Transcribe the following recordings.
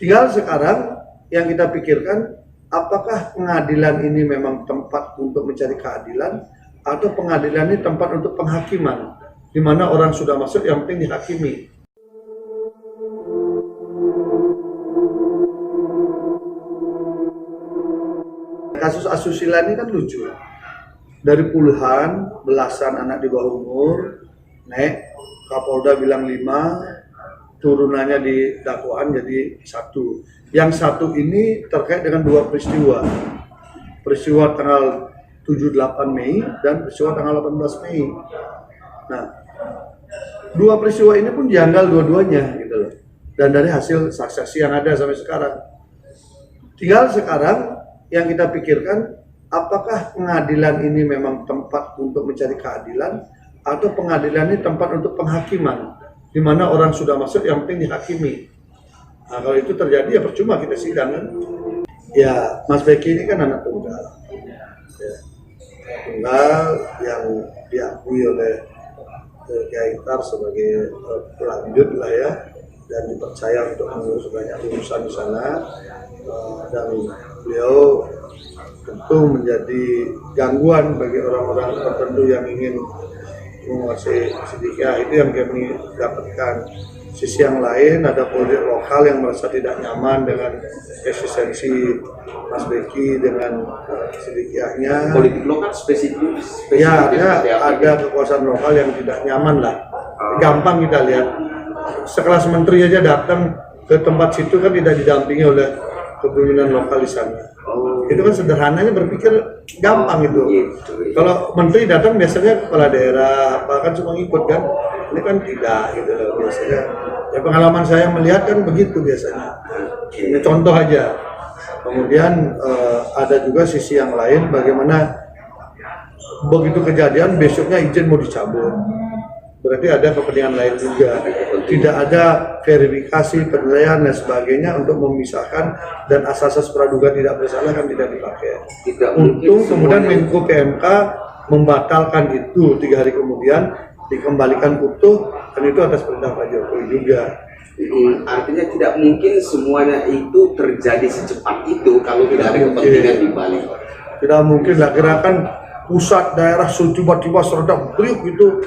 Tinggal sekarang yang kita pikirkan, apakah pengadilan ini memang tempat untuk mencari keadilan atau pengadilan ini tempat untuk penghakiman, di mana orang sudah masuk yang penting dihakimi. Kasus asusila ini kan lucu. Dari puluhan, belasan anak di bawah umur, naik, Kapolda bilang 5, turunannya di dakwaan jadi 1. Yang 1 ini terkait dengan 2 peristiwa. Peristiwa tanggal 7-8 Mei dan peristiwa tanggal 18 Mei. Nah, 2 peristiwa ini pun janggal dua-duanya gitu loh. Dan dari hasil saksi yang ada sampai sekarang. Tinggal sekarang yang kita pikirkan, apakah pengadilan ini memang tempat untuk mencari keadilan atau pengadilan ini tempat untuk penghakiman, di mana orang sudah masuk yang penting dihakimi. Nah, kalau itu terjadi ya percuma kita sidang kan. Ya, Mas Beki ini kan anak tunggal. Ya, tunggal yang diakui oleh Kiai Tar sebagai pelanjut lah ya, dan dipercaya untuk mengurus banyak urusan di sana. Dan beliau tentu menjadi gangguan bagi orang-orang tertentu yang ingin menguasai Sidikiyah. Itu yang kami dapatkan. Sisi yang lain ada politik lokal yang merasa tidak nyaman dengan eksistensi Mas Beki dengan Sidikiyahnya. Politik lokal spesifik Ya, ada kekuasaan lokal yang tidak nyaman lah. Gampang kita lihat. Sekelas menteri aja datang ke tempat situ kan tidak didampingi oleh kepemimpinan lokal di sana. Itu kan sederhananya berpikir gampang itu. Kalau menteri datang biasanya kepala daerah apa kan cuma ngikut kan. Ini kan tidak gitu loh biasanya. Ya pengalaman saya melihat kan begitu biasanya. Ini contoh aja. Kemudian ada juga sisi yang lain, bagaimana begitu kejadian besoknya izin mau dicabut. Berarti ada kepentingan lain juga. Tidak ada verifikasi, penilaian dan sebagainya untuk memisahkan, dan asas-asas praduga tidak bersalah kan tidak dipakai. Untung kemudian Menko PMK membatalkan itu 3 hari kemudian, dikembalikan utuh, dan itu atas perintah Pak Jokowi juga. Artinya tidak mungkin semuanya itu terjadi secepat itu kalau tidak ada kepentingan di balik. Tidak mungkin lah, gerakan pusat daerah tiba-tiba serentak beliuk itu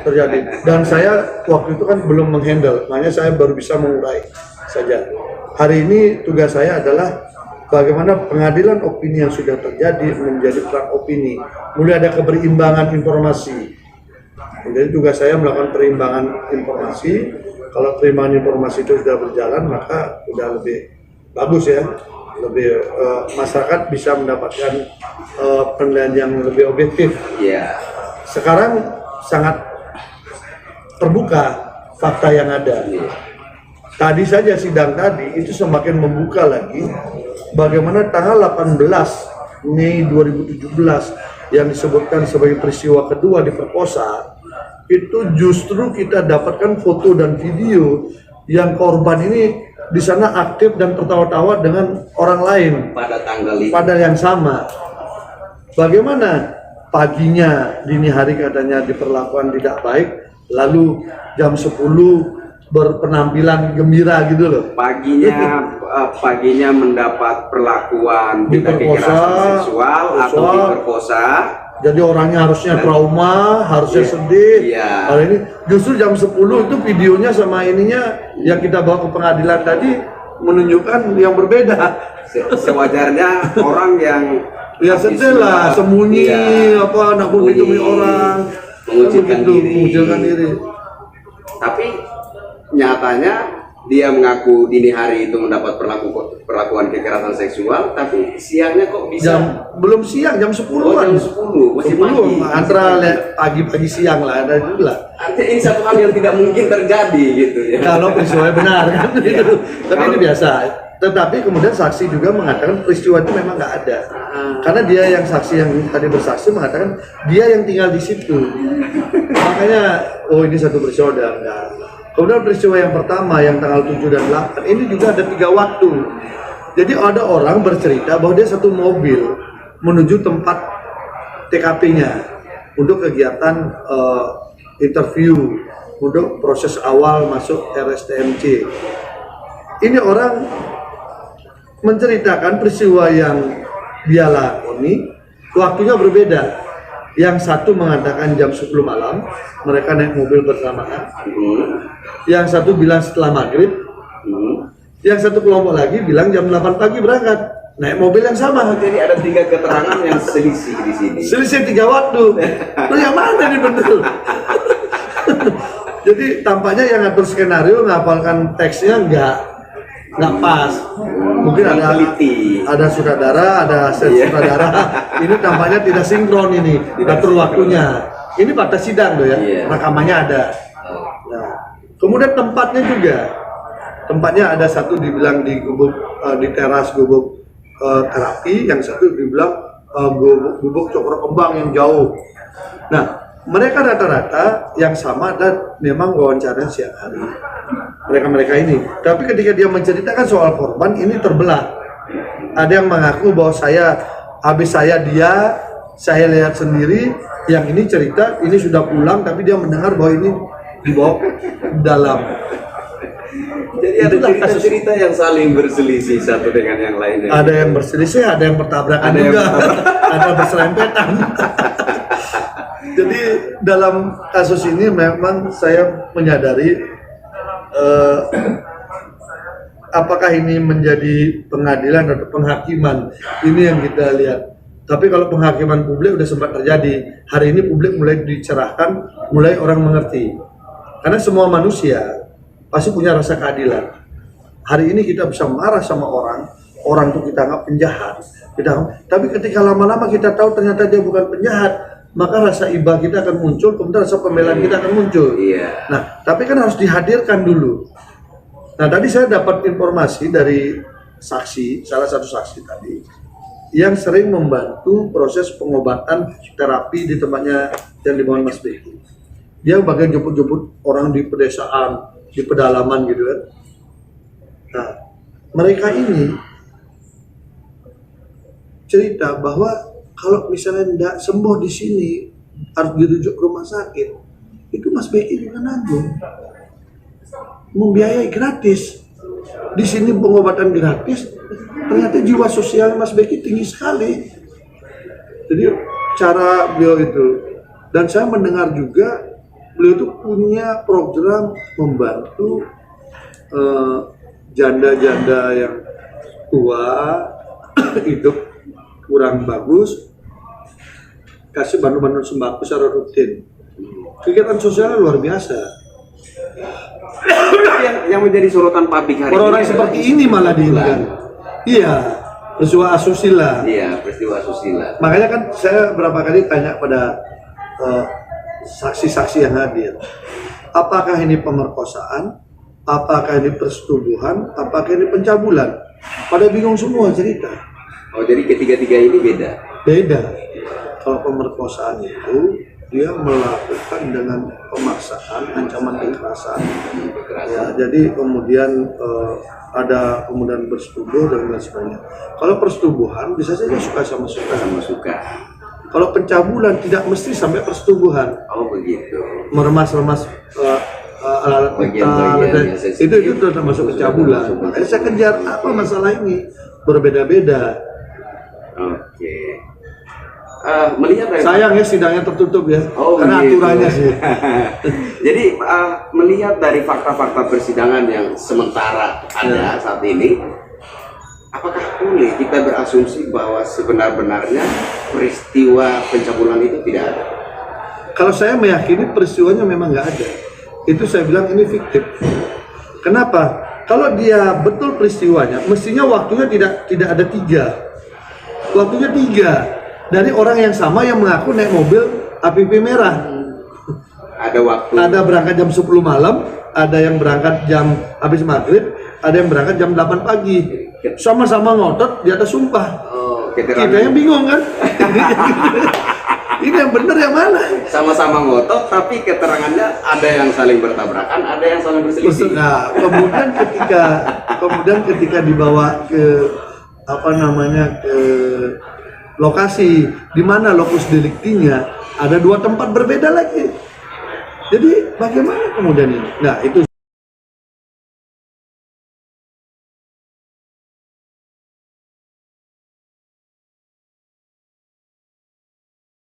terjadi. Dan saya waktu itu kan belum menghandle, makanya saya baru bisa mengurai saja. Hari ini tugas saya adalah bagaimana pengadilan opini yang sudah terjadi menjadi perang opini. Mulai ada keberimbangan informasi. Jadi tugas saya melakukan perimbangan informasi. Kalau perimbangan informasi itu sudah berjalan, maka sudah lebih bagus ya. Lebih masyarakat bisa mendapatkan penilaian yang lebih objektif. Yeah. Sekarang sangat terbuka fakta yang ada. Tadi saja sidang tadi itu semakin membuka lagi bagaimana tanggal 18 Mei 2017 yang disebutkan sebagai peristiwa kedua diperkosa, itu justru kita dapatkan foto dan video yang korban ini di sana aktif dan tertawa-tawa dengan orang lain Pada tanggal itu. pada yang sama. Bagaimana paginya dini hari katanya diperlakukan tidak baik, lalu jam 10 berpenampilan gembira gitu loh. Paginya mendapat perlakuan tindak kekerasan seksual atau diperkosa. Jadi orangnya harusnya trauma, harusnya sedih. Iya. Kalau ini justru jam 10 itu videonya sama ininya yang kita bawa ke pengadilan tadi menunjukkan yang berbeda. Sewajarnya orang yang Ya sedih lah, sembunyi apa nakut demi orang, mengucilkan diri. Tapi nyatanya dia mengaku dini hari itu mendapat perlakuan kekerasan seksual, tapi siangnya kok bisa Belum siang, jam 10-an. jam 10, masih pagi. Antara pagi siang lah, ada dulu lah. Artinya ini satu hal yang tidak mungkin terjadi gitu ya. Kalau peristiwa benar kan gitu. Tapi ini biasa. Tetapi kemudian saksi juga mengatakan peristiwa itu memang nggak ada. Karena dia yang saksi yang tadi bersaksi mengatakan dia yang tinggal di situ. Makanya oh ini satu peristiwa udah enggak. Kemudian peristiwa yang pertama yang tanggal 7 dan 8 ini juga ada 3 waktu. Jadi ada orang bercerita bahwa dia satu mobil menuju tempat TKP-nya untuk kegiatan interview, untuk proses awal masuk RSTMC. Ini orang menceritakan peristiwa yang dia lakoni, waktunya berbeda. Yang satu mengatakan jam 10 malam, mereka naik mobil bersamaan. Yang satu bilang setelah maghrib. Yang satu kelompok lagi bilang jam 8 pagi berangkat, naik mobil yang sama. Jadi ada 3 keterangan yang selisih di sini. Selisih 3 waktu. Nah, yang mana nih betul? Jadi tampaknya yang ngatur skenario ngapalkan teksnya nggak pas. Mungkin ada sutradara, ada set sutradara. Ini tampaknya tidak sinkron ini ngatur waktunya. Ini pada sidang tuh ya, rekamannya ada. Nah, kemudian tempatnya juga. Tempatnya ada satu dibilang di gubuk di teras gubuk terapi, yang satu dibilang gubuk cokro kembang yang jauh. Nah, mereka rata-rata yang sama dan memang wawancaranya siang hari. Mereka ini. Tapi ketika dia menceritakan soal korban, ini terbelah. Ada yang mengaku bahwa habis saya lihat sendiri, yang ini cerita, ini sudah pulang, tapi dia mendengar bahwa ini dibawa ke dalam. Jadi ada cerita-cerita yang saling berselisih satu dengan yang lainnya. Ada yang berselisih, ada yang bertabrakan juga, ada berserempetan. Jadi dalam kasus ini memang saya menyadari apakah ini menjadi pengadilan atau penghakiman, ini yang kita lihat. Tapi kalau penghakiman publik udah sempat terjadi, hari ini publik mulai dicerahkan, mulai orang mengerti. Karena semua manusia pasti punya rasa keadilan. Hari ini kita bisa marah sama orang itu kita anggap penjahat. Tapi ketika lama-lama kita tahu ternyata dia bukan penjahat, maka rasa iba kita akan muncul, kemudian rasa pembelaan kita akan muncul. Nah, tapi kan harus dihadirkan dulu. Nah, tadi saya dapat informasi dari saksi, salah satu saksi tadi, yang sering membantu proses pengobatan terapi di tempatnya yang dibangun Mas Beki. Dia bagian jemput-jemput orang di pedesaan, di pedalaman gitu kan. Nah, mereka ini cerita bahwa kalau misalnya tidak sembuh di sini, harus dirujuk ke rumah sakit, itu Mas Beki juga nanggung, membiayai gratis. Di sini pengobatan gratis, ternyata jiwa sosial Mas Beki tinggi sekali. Jadi cara beliau itu, dan saya mendengar juga beliau itu punya program membantu janda-janda yang tua hidup kurang bagus, kasih bantuan sembako secara rutin. Kegiatan sosialnya luar biasa. yang menjadi sorotan publik hari ini. Orang-orang seperti ini malah diinginkan. Iya, peristiwa asusila. Iya, peristiwa asusila. Makanya kan saya berapa kali tanya pada saksi-saksi yang hadir, apakah ini pemerkosaan, apakah ini persetubuhan, apakah ini pencabulan? Pada bingung semua cerita. Oh, jadi ketiga-tiga ini beda? Beda. Kalau pemerkosaan itu dia melakukan dengan pemaksaan, ancaman kekerasan. Ya, jadi kemudian ada kemudian bersetubuh dan lain sebagainya. Kalau persetubuhan bisa saja suka sama suka. Kalau pencabulan tidak mesti sampai persetubuhan. Oh begitu. Meremas-remas alat vital, itu termasuk pencabulan. Makanya saya kejar apa masalah ini berbeda-beda. Oke. Melihat dari sayang ya sidangnya tertutup ya, karena gitu. aturannya sih. Jadi melihat dari fakta-fakta persidangan yang sementara ada saat ini, apakah boleh kita berasumsi bahwa sebenar-benarnya peristiwa pencabulan itu tidak ada? Kalau saya meyakini peristiwanya memang nggak ada. Itu saya bilang ini fiktif. Kenapa? Kalau dia betul peristiwanya, mestinya waktunya tidak ada 3. Waktunya 3. Dari orang yang sama yang mengaku naik mobil APP merah. Ada waktu. Ada berangkat jam 10 malam, ada yang berangkat jam habis maghrib, ada yang berangkat jam 8 pagi. Sama-sama ngotot di atas sumpah. Kita yang bingung kan? Ini yang benar yang mana? Sama-sama ngotot, tapi keterangannya ada yang saling bertabrakan, ada yang saling berselisih. Nah, kemudian ketika dibawa ke ke lokasi di mana lokus deliktinya, ada 2 tempat berbeda lagi. Jadi bagaimana kemudian ini? Nah, itu